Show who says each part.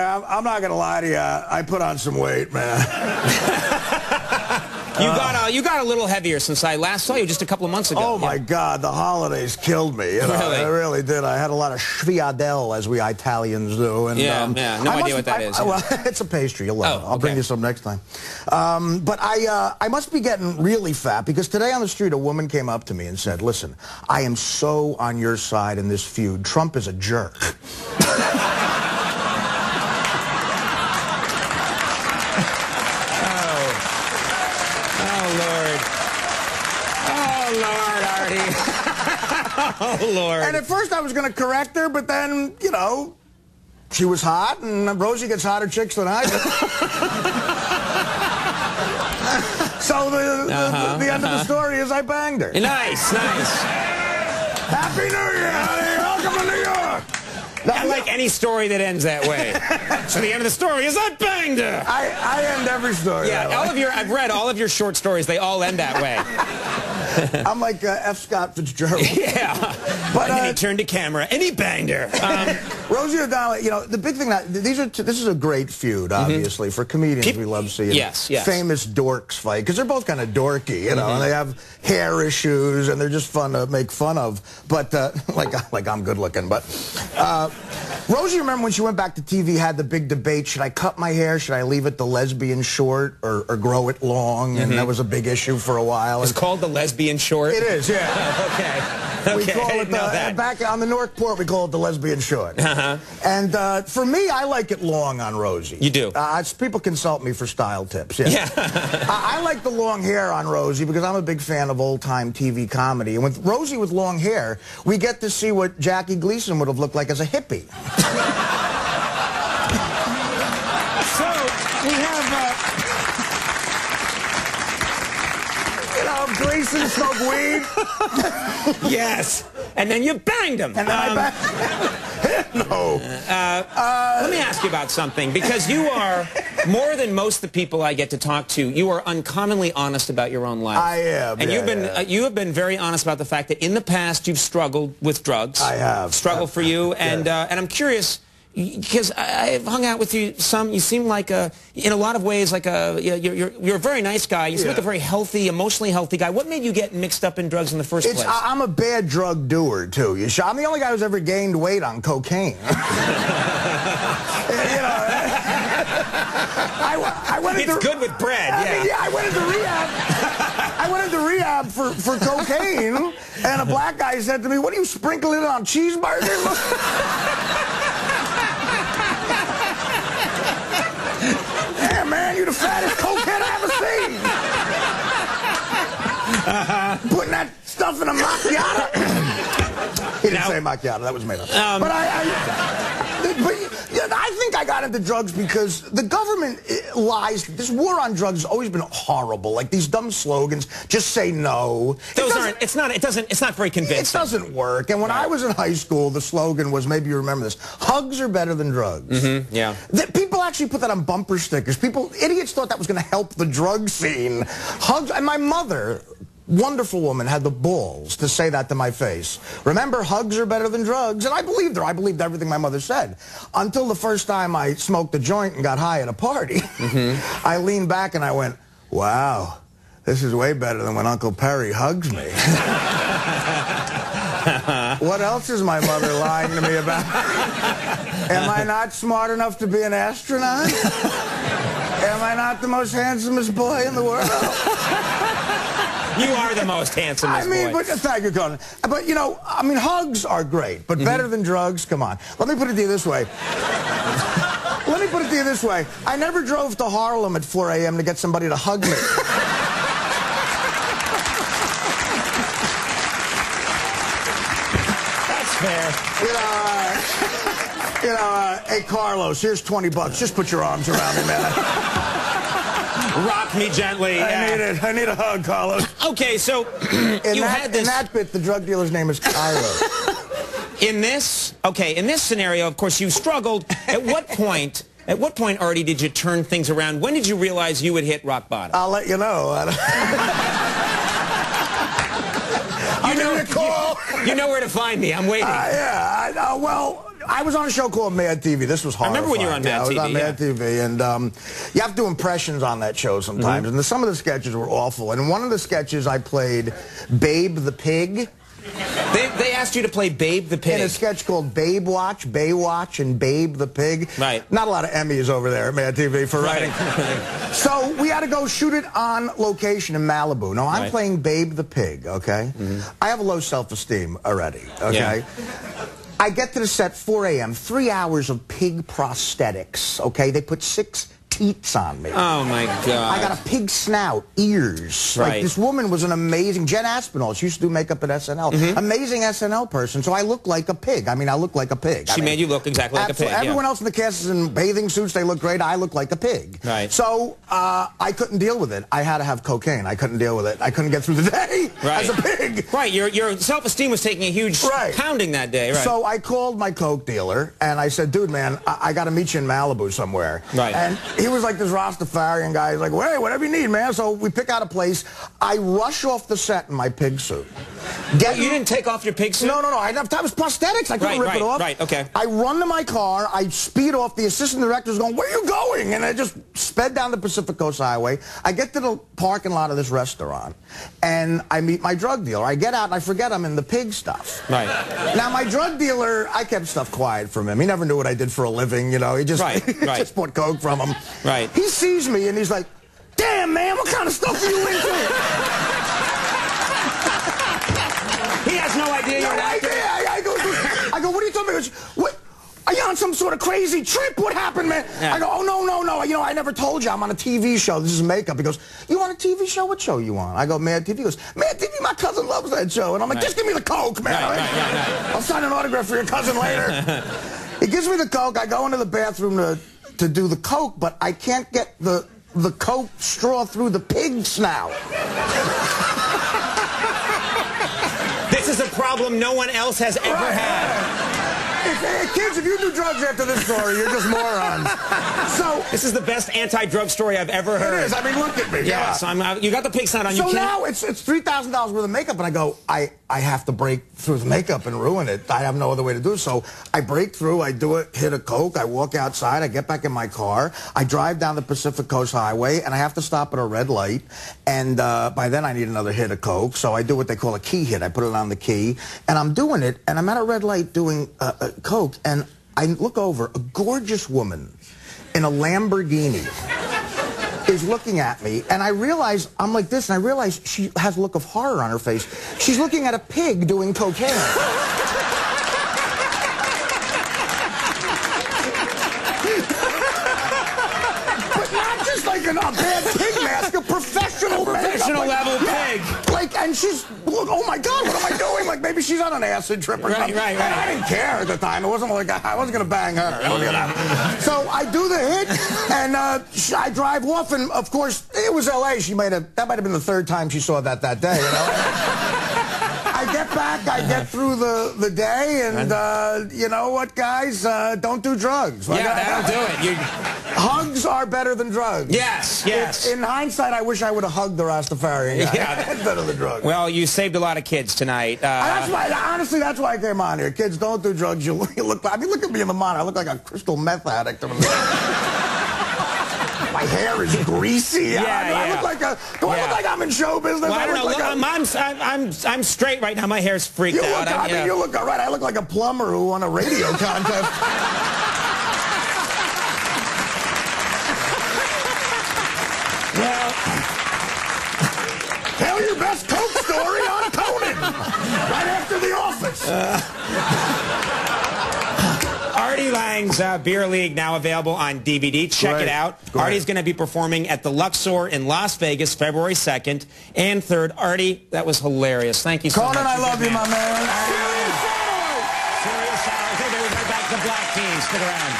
Speaker 1: I'm not gonna lie to you. I put on some weight, man.
Speaker 2: You got a little heavier since I last saw you just a couple of months ago.
Speaker 1: Oh my God, the holidays killed me. You know,
Speaker 2: Really?
Speaker 1: They really did. I had a lot of sviadel, as we Italians do. And,
Speaker 2: yeah, no idea what that is.
Speaker 1: Well, it's a pastry. You'll love it. I'll bring you some next time. But I must be getting really fat because today on the street a woman came up to me and said, "Listen, I am so on your side in this feud. Trump is a jerk."
Speaker 2: Artie. Oh, Lord.
Speaker 1: And at first I was going to correct her, but then, you know, she was hot, and Rosie gets hotter chicks than I do. So the end of the story is I banged her.
Speaker 2: Nice, nice.
Speaker 1: Happy New Year, honey. Welcome to New York.
Speaker 2: I like any story that ends that way. So the end of the story is I banged her.
Speaker 1: I end every story.
Speaker 2: Yeah, I've read all of your short stories. They all end that way.
Speaker 1: I'm like F. Scott Fitzgerald.
Speaker 2: Yeah.
Speaker 1: But
Speaker 2: and then he turned to camera and he banged her.
Speaker 1: Rosie O'Donnell, you know, the big thing that this is a great feud, obviously, for comedians. We love seeing famous dorks fight because they're both kind of dorky, you know, and they have hair issues and they're just fun to make fun of. But like I'm good looking. But Rosie, remember when she went back to TV, had the big debate: should I cut my hair? Should I leave it the lesbian short or grow it long? And that was a big issue for a while.
Speaker 2: It's called the lesbian short.
Speaker 1: It is, yeah.
Speaker 2: Okay.
Speaker 1: We call it back on the North Port. We call it the lesbian short. And for me, I like it long on Rosie.
Speaker 2: You do.
Speaker 1: People consult me for style tips. Yeah. I like the long hair on Rosie because I'm a big fan of old-time TV comedy. And with Rosie with long hair, we get to see what Jackie Gleason would have looked like as a hippie. So we have. Gleason smoked weed.
Speaker 2: Yes. And then you banged him.
Speaker 1: And then I banged him. No.
Speaker 2: Let me ask you about something, because you are, more than most of the people I get to talk to, you are uncommonly honest about your own life.
Speaker 1: I am.
Speaker 2: And you have been very honest about the fact that in the past you've struggled with drugs.
Speaker 1: I have.
Speaker 2: Struggled for you. And I'm curious, because I've hung out with you some. You seem like in a lot of ways, like you're a very nice guy. You seem like a very healthy, emotionally healthy guy. What made you get mixed up in drugs in the first place?
Speaker 1: I'm a bad drug doer too. I'm the only guy who's ever gained weight on cocaine.
Speaker 2: It's good with bread.
Speaker 1: I went into rehab. I went into rehab for cocaine, and a black guy said to me, "What are you sprinkling it on cheeseburgers?" Yeah, man, you're the fattest cokehead I ever seen. Putting that stuff in a macchiato. He didn't say macchiato. That was made up. But I think I got into drugs because the government lies. This war on drugs has always been horrible. Like these dumb slogans, just say no.
Speaker 2: It's not very convincing.
Speaker 1: It doesn't work. And when I was in high school, the slogan was, maybe you remember this, hugs are better than drugs.
Speaker 2: Yeah.
Speaker 1: People actually put that on bumper stickers. Idiots thought that was going to help the drug scene. Hugs, and my mother, wonderful woman, had the balls to say that to my face. Remember, hugs are better than drugs. And I believed her. I believed everything my mother said. Until the first time I smoked a joint and got high at a party. I leaned back and I went, wow, this is way better than when Uncle Perry hugs me. What else is my mother lying to me about? Am I not smart enough to be an astronaut? Am I not the most handsomest boy in the world?
Speaker 2: You are the most handsomest boy.
Speaker 1: But thank you, Conan. But, you know, I mean, hugs are great, but better than drugs? Come on. Let me put it to you this way. I never drove to Harlem at 4 a.m. to get somebody to hug me.
Speaker 2: That's fair.
Speaker 1: Hey, Carlos, here's 20 bucks. Just put your arms around me, man.
Speaker 2: Rock me gently.
Speaker 1: I need a hug, Carlos.
Speaker 2: Okay, so in
Speaker 1: that bit, the drug dealer's name is Cairo.
Speaker 2: In this scenario, of course, you struggled. At what point, Artie, did you turn things around? When did you realize you would hit rock bottom?
Speaker 1: I'll let you know. You know where to find me. I'm waiting. Well, I was on a show called Mad TV. This was horrifying.
Speaker 2: I remember when you were on Mad TV.
Speaker 1: I was on Mad TV, and you have to do impressions on that show sometimes. And some of the sketches were awful. And one of the sketches I played Babe the Pig.
Speaker 2: They asked you to play Babe the Pig.
Speaker 1: In a sketch called Babe Watch, Baywatch, and Babe the Pig.
Speaker 2: Right.
Speaker 1: Not a lot of Emmys over there at Mad TV for writing. So we had to go shoot it on location in Malibu. Now, I'm playing Babe the Pig, okay? I have a low self-esteem already, okay? Yeah. I get to the set 4 a.m., 3 hours of pig prosthetics, okay? They put 6 teats on me.
Speaker 2: Oh, my God.
Speaker 1: I got a pig snout, ears.
Speaker 2: Right.
Speaker 1: Like, this woman was an amazing... Jen Aspinall, she used to do makeup at SNL. Amazing SNL person, so I look like a pig. I mean, I look like a pig.
Speaker 2: She made you look exactly like a pig,
Speaker 1: Everyone else in the cast is in bathing suits. They look great. I look like a pig.
Speaker 2: Right.
Speaker 1: So I couldn't deal with it. I had to have cocaine. I couldn't deal with it. I couldn't get through the day as a pig.
Speaker 2: Right. Your self-esteem was taking a huge pounding that day. Right.
Speaker 1: So I called my coke dealer, and I said, dude, man, I got to meet you in Malibu somewhere.
Speaker 2: Right.
Speaker 1: And he was like this Rastafarian guy. He's like, well, hey, whatever you need, man. So we pick out a place. I rush off the set in my pig suit.
Speaker 2: You didn't take off your pig suit?
Speaker 1: No. I didn't have time. It was prosthetics. I couldn't rip it off.
Speaker 2: Right, okay.
Speaker 1: I run to my car. I speed off. The assistant director's going, where are you going? And I just sped down the Pacific Coast Highway. I get to the parking lot of this restaurant, and I meet my drug dealer. I get out, and I forget I'm in the pig stuff.
Speaker 2: Right.
Speaker 1: Now, my drug dealer, I kept stuff quiet from him. He never knew what I did for a living, you know. He just, just bought coke from him.
Speaker 2: Right.
Speaker 1: He sees me, and he's like, damn, man, what kind of stuff are you into?
Speaker 2: He has no idea you're an actor.
Speaker 1: I go, what are you talking about? He goes, what? Are you on some sort of crazy trip? What happened, man? Yeah. I go, oh, no. You know, I never told you I'm on a TV show. This is makeup. He goes, you on a TV show? What show you on? I go, Mad TV. He goes, Mad TV, my cousin loves that show. And I'm like, just give me the coke, man. I'll sign an autograph for your cousin later. He gives me the coke. I go into the bathroom to do the coke, but I can't get the coke straw through the pig snout.
Speaker 2: This is a problem no one else has ever had.
Speaker 1: Kids, if you do drugs after this story, you're just morons. So
Speaker 2: this is the best anti-drug story I've ever heard.
Speaker 1: It is. I mean, look at me.
Speaker 2: Yes, you got the pig snout on.
Speaker 1: So now it's $3,000 worth of makeup, and I go, I have to break through the makeup and ruin it. I have no other way to do it. So I break through. I do it. Hit a coke. I walk outside. I get back in my car. I drive down the Pacific Coast Highway, and I have to stop at a red light. And by then, I need another hit of coke. So I do what they call a key hit. I put it on the key, and I'm doing it. And I'm at a red light doing coke, and I look over. A gorgeous woman in a Lamborghini is looking at me, and I realize I'm like this, and I realize she has a look of horror on her face. She's looking at a pig doing cocaine. But not just like a bad pig mask, a professional
Speaker 2: level pig.
Speaker 1: And she's, look, oh my God, what am I doing? Like maybe she's on an acid trip or something.
Speaker 2: Right.
Speaker 1: And I didn't care at the time. It wasn't like I wasn't going to bang her. That wasn't gonna happen. So I do the hit, and I drive off, and of course, it was L.A. That might have been the third time she saw that day, you know? I get back, I get through the day, and you know what, guys? Don't do drugs.
Speaker 2: Yeah, that'll do it.
Speaker 1: Hugs are better than drugs.
Speaker 2: Yes.
Speaker 1: In hindsight, I wish I would have hugged the Rastafarian guy.
Speaker 2: Yeah.
Speaker 1: That's better than drugs.
Speaker 2: Well, you saved a lot of kids tonight.
Speaker 1: Honestly, that's why I came on here. Kids, don't do drugs. You look. I mean, look at me in the monitor. I look like a crystal meth addict. My hair is greasy. I look like do I look like I'm in show business?
Speaker 2: Well, I don't know. I'm straight right now. My hair's freaked out.
Speaker 1: You look all right. I look like a plumber who won a radio contest. Well, tell your best coke story on Conan right after The Office.
Speaker 2: Artie Lang's Beer League now available on DVD. Check it out. Artie's going to be performing at the Luxor in Las Vegas February 2nd and 3rd. Artie, that was hilarious. Thank you so much.
Speaker 1: Conan, I love you, my man.
Speaker 2: Serious Sour. Okay, we'll be right back to Black Team. Stick around.